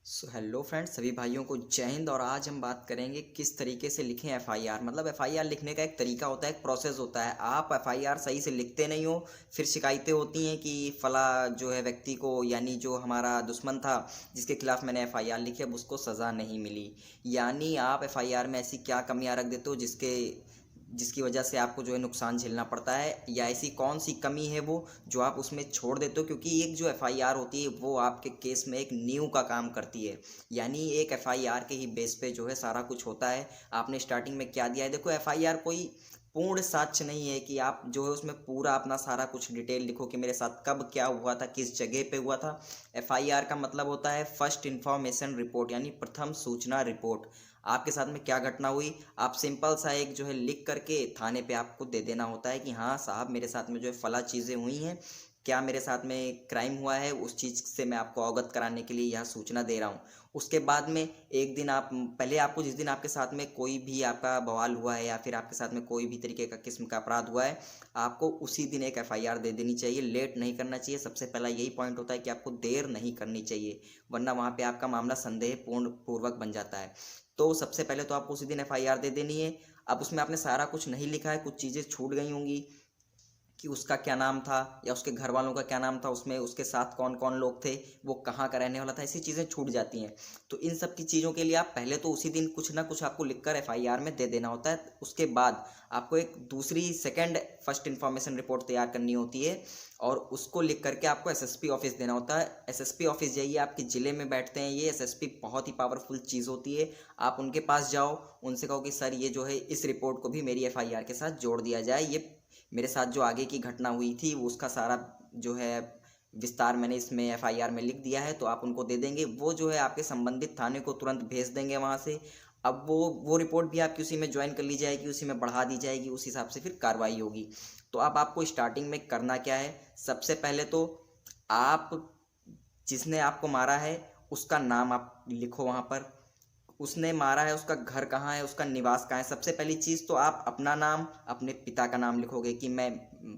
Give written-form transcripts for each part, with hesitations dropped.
Hello friends, सभी भाइयों को जय हिंद। और आज हम बात करेंगे किस तरीके से लिखें एफआईआर। मतलब एफआईआर लिखने का एक तरीका होता है, एक प्रोसेस होता है। आप एफआईआर सही से लिखते नहीं हो, फिर शिकायतें होती हैं कि फला जो है व्यक्ति को, यानी जो हमारा दुश्मन था जिसके खिलाफ मैंने एफआईआर लिखी, अब उसको सज़ा नहीं मिली। यानी आप एफआईआर में ऐसी क्या कमियां रख देते हो जिसकी वजह से आपको जो है नुकसान झेलना पड़ता है, या ऐसी कौन सी कमी है वो जो आप उसमें छोड़ देते हो। क्योंकि एक जो एफआईआर होती है वो आपके केस में एक नींव का काम करती है। यानी एक एफआईआर के ही बेस पे जो है सारा कुछ होता है। आपने स्टार्टिंग में क्या दिया है, देखो एफआईआर कोई पूर्ण साक्ष्य नहीं है कि आप जो है उसमें पूरा अपना सारा कुछ डिटेल लिखो कि मेरे साथ कब क्या हुआ था, किस जगह पे हुआ था। एफआईआर का मतलब होता है फर्स्ट इंफॉर्मेशन रिपोर्ट, यानी प्रथम सूचना रिपोर्ट। आपके साथ में क्या घटना हुई, आप सिंपल सा एक जो है लिख करके थाने पे आपको दे देना होता है कि हाँ साहब, मेरे साथ में जो है फला चीज़ें हुई हैं, क्या मेरे साथ में क्राइम हुआ है, उस चीज़ से मैं आपको अवगत कराने के लिए यह सूचना दे रहा हूँ। उसके बाद में एक दिन आप पहले आपको, जिस दिन आपके साथ में कोई भी आपका बवाल हुआ है या फिर आपके साथ में कोई भी तरीके का किस्म का अपराध हुआ है, आपको उसी दिन एक एफआईआर दे देनी चाहिए। लेट नहीं करना चाहिए। सबसे पहला यही पॉइंट होता है कि आपको देर नहीं करनी चाहिए, वरना वहाँ पे आपका मामला संदेह पूर्वक बन जाता है। तो सबसे पहले तो आपको उसी दिन एफआईआर दे देनी है। अब उसमें आपने सारा कुछ नहीं लिखा है, कुछ चीज़ें छूट गई होंगी कि उसका क्या नाम था या उसके घर वालों का क्या नाम था, उसमें उसके साथ कौन कौन लोग थे, वो कहाँ का रहने वाला था, ऐसी चीज़ें छूट जाती हैं। तो इन सब की चीज़ों के लिए आप पहले तो उसी दिन कुछ ना कुछ आपको लिखकर एफआईआर में दे देना होता है। उसके बाद आपको एक दूसरी सेकंड फर्स्ट इन्फॉर्मेशन रिपोर्ट तैयार करनी होती है, और उसको लिख करके आपको एसएसपी ऑफिस देना होता है। एसएसपी ऑफिस जाइए, आपके ज़िले में बैठते हैं ये एसएसपी, बहुत ही पावरफुल चीज़ होती है। आप उनके पास जाओ, उनसे कहो कि सर ये जो है इस रिपोर्ट को भी मेरी एफआईआर के साथ जोड़ दिया जाए, ये मेरे साथ जो आगे की घटना हुई थी उसका सारा जो है विस्तार मैंने इसमें एफआईआर में लिख दिया है। तो आप उनको दे देंगे, वो जो है आपके संबंधित थाने को तुरंत भेज देंगे वहाँ से। अब वो रिपोर्ट भी आपकी उसी में ज्वाइन कर ली जाएगी, उसी में बढ़ा दी जाएगी, उस हिसाब से फिर कार्रवाई होगी। तो अब आपको स्टार्टिंग में करना क्या है, सबसे पहले तो आप जिसने आपको मारा है उसका नाम आप लिखो वहाँ पर। उसने मारा है, उसका घर कहाँ है, उसका निवास कहाँ है। सबसे पहली चीज़ तो आप अपना नाम, अपने पिता का नाम लिखोगे कि मैं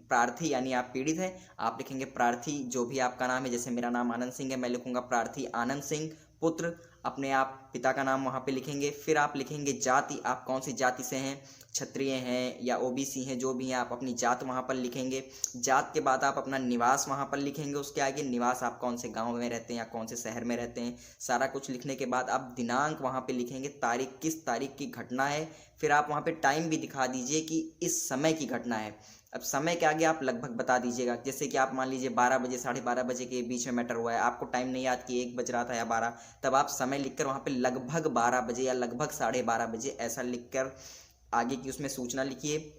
प्रार्थी, यानी आप पीड़ित हैं, आप लिखेंगे प्रार्थी जो भी आपका नाम है। जैसे मेरा नाम आनंद सिंह है, मैं लिखूंगा प्रार्थी आनंद सिंह पुत्र। अपने आप पिता का नाम वहाँ पे लिखेंगे। फिर आप लिखेंगे जाति, आप कौन सी जाति से हैं, क्षत्रिय हैं या ओबीसी हैं, जो भी हैं आप अपनी जात वहाँ पर लिखेंगे। जात के बाद आप अपना निवास वहाँ पर लिखेंगे। उसके आगे निवास, आप कौन से गांव में रहते हैं या कौन से शहर में रहते हैं। सारा कुछ लिखने के बाद आप दिनांक वहाँ पे लिखेंगे, तारीख, किस तारीख की घटना है। फिर आप वहाँ पे टाइम भी दिखा दीजिए कि इस समय की घटना है। अब समय के आगे आप लगभग बता दीजिएगा, जैसे कि आप मान लीजिए 12 बजे, 12:30 बजे के बीच में मैटर हुआ है, आपको टाइम नहीं याद कि 1 बज रहा था या 12, तब आप समय लिखकर वहाँ पे लगभग 12 बजे या लगभग 12:30 बजे ऐसा लिखकर आगे की उसमें सूचना लिखिए।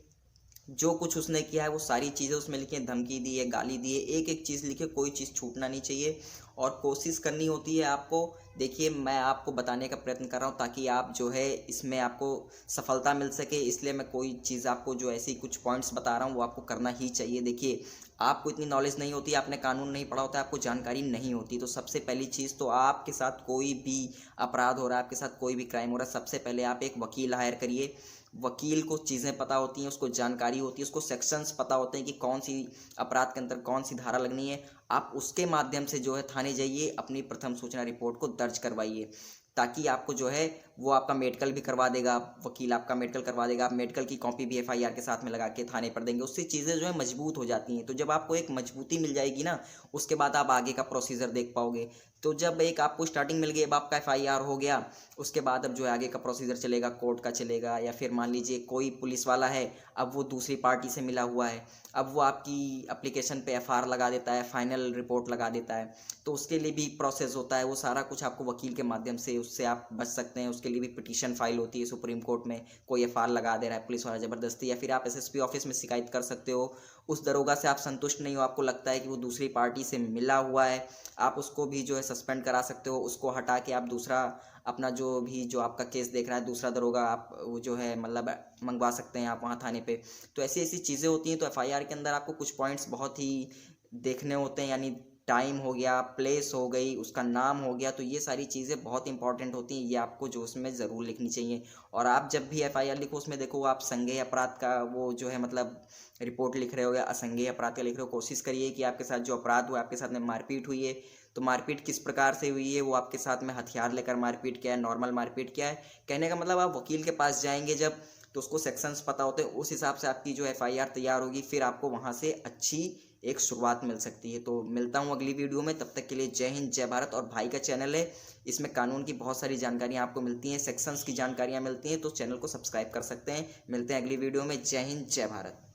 जो कुछ उसने किया है वो सारी चीज़ें उसमें लिखिए, धमकी दी है, गाली दी है, एक एक चीज़ लिखिए, कोई चीज़ छूटना नहीं चाहिए। और कोशिश करनी होती है आपको, देखिए मैं आपको बताने का प्रयत्न कर रहा हूँ ताकि आप जो है इसमें आपको सफलता मिल सके, इसलिए मैं कोई चीज़ आपको जो ऐसी कुछ पॉइंट्स बता रहा हूँ वो आपको करना ही चाहिए। देखिए आपको इतनी नॉलेज नहीं होती, आपने कानून नहीं पढ़ा होता है, आपको जानकारी नहीं होती। तो सबसे पहली चीज़ तो आपके साथ कोई भी अपराध हो रहा है, आपके साथ कोई भी क्राइम हो रहा है, सबसे पहले आप एक वकील हायर करिए। वकील को चीज़ें पता होती हैं, उसको जानकारी होती है, उसको सेक्शंस पता होते हैं कि कौन सी अपराध के अंदर कौन सी धारा लगनी है। आप उसके माध्यम से जो है थाने जाइए, अपनी प्रथम सूचना रिपोर्ट को दर्ज करवाइए, ताकि आपको जो है वो आपका मेडिकल भी करवा देगा, वकील आपका मेडिकल करवा देगा। आप मेडिकल की कॉपी भी एफआईआर के साथ में लगा के थाने पर देंगे, उससे चीज़ें जो है मजबूत हो जाती हैं। तो जब आपको एक मजबूती मिल जाएगी ना, उसके बाद आप आगे का प्रोसीजर देख पाओगे। तो जब एक आपको स्टार्टिंग मिल गई, अब आपका एफआईआर हो गया, उसके बाद अब जो है आगे का प्रोसीजर चलेगा, कोर्ट का चलेगा। या फिर मान लीजिए कोई पुलिस वाला है, अब वो दूसरी पार्टी से मिला हुआ है, अब वो आपकी एप्लीकेशन पे एफआईआर लगा देता है, फाइनल रिपोर्ट लगा देता है, तो उसके लिए भी प्रोसेस होता है। वो सारा कुछ आपको वकील के माध्यम से, उससे आप बच सकते हैं। उसके लिए भी पिटीशन फाइल होती है सुप्रीम कोर्ट में, कोई एफआईआर लगा दे रहा है पुलिस वाला ज़बरदस्ती, या फिर आप एसएसपी ऑफिस में शिकायत कर सकते हो। उस दरोगा से आप संतुष्ट नहीं हो, आपको लगता है कि वो दूसरी पार्टी से मिला हुआ है, आप उसको भी जो है सस्पेंड करा सकते हो। उसको हटा के आप दूसरा अपना जो आपका केस देख रहा है, दूसरा दरोगा आप वो जो है मतलब मंगवा सकते हैं आप वहाँ थाने पे। तो ऐसी-ऐसी चीज़ें होती हैं। तो एफआईआर के अंदर आपको कुछ पॉइंट्स बहुत ही देखने होते हैं, यानी टाइम हो गया, प्लेस हो गई, उसका नाम हो गया, तो ये सारी चीज़ें बहुत इंपॉर्टेंट होती हैं। ये आपको जो उसमें ज़रूर लिखनी चाहिए। और आप जब भी एफआईआर लिखो, उसमें देखो आप संज्ञेय अपराध का वो जो है मतलब रिपोर्ट लिख रहे हो या असंज्ञेय अपराध का लिख रहे हो, कोशिश करिए कि आपके साथ जो अपराध हुआ, आपके साथ में मारपीट हुई है, तो मारपीट किस प्रकार से हुई है, वो आपके साथ में हथियार लेकर मारपीट क्या है, नॉर्मल मारपीट क्या है। कहने का मतलब आप वकील के पास जाएँगे जब, तो उसको सेक्शंस पता होते हैं, उस हिसाब से आपकी जो एफआईआर तैयार होगी, फिर आपको वहाँ से अच्छी एक शुरुआत मिल सकती है। तो मिलता हूँ अगली वीडियो में, तब तक के लिए जय हिंद, जय भारत। और भाई का चैनल है, इसमें कानून की बहुत सारी जानकारियाँ आपको मिलती हैं, सेक्शंस की जानकारियाँ मिलती हैं, तो चैनल को सब्सक्राइब कर सकते हैं। मिलते हैं अगली वीडियो में। जय हिंद, जय भारत।